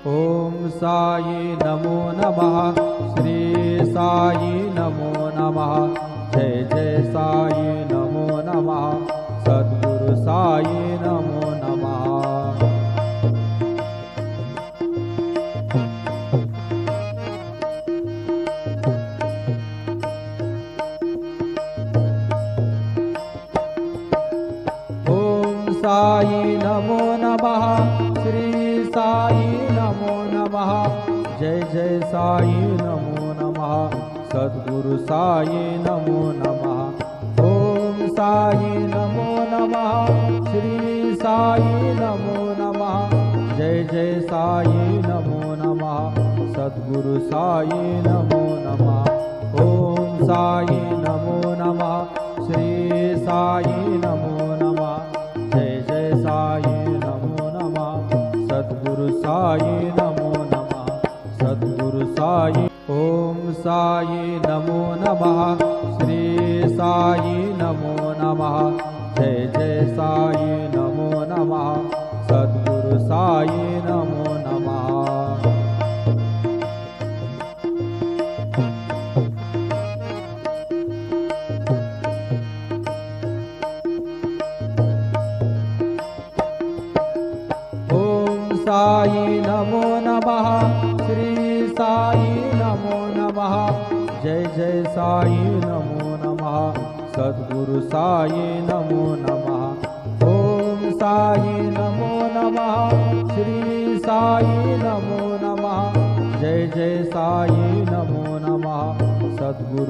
ओम साई नमो नमः। श्री साई नमो नमः। जय जय साई नमो नमः। सद्गुरु साई नमो नमः। साई नमो नमः। श्री साई नमो नमः। जय जय साई नमो नमः। सद्गुरु साई नमो नमः। ओम साई नमो नमः। श्री साई नमो नमः। जय जय साई नमो नमः। सद्गुरु साई नमो नमः। ओम साई नमो नमः। श्री साई नमो नमः। जय जय साई नमो नमः। सद्गुरु साई नमो नमः। सद्गुरु साई। ओम साई नमो नमः। श्री साई नमो नमः। जय जय साई नमो नमः। सद्गुरु साई नमो नमः। साई नमो नमः। श्री साई नमो नमः। जय जय साई नमो नमः। सद्गुरु साई नमो नमः। ओम साई नमो नमः। श्री साई नमो नमः। जय जय साई नमो नमः। सद्गुरु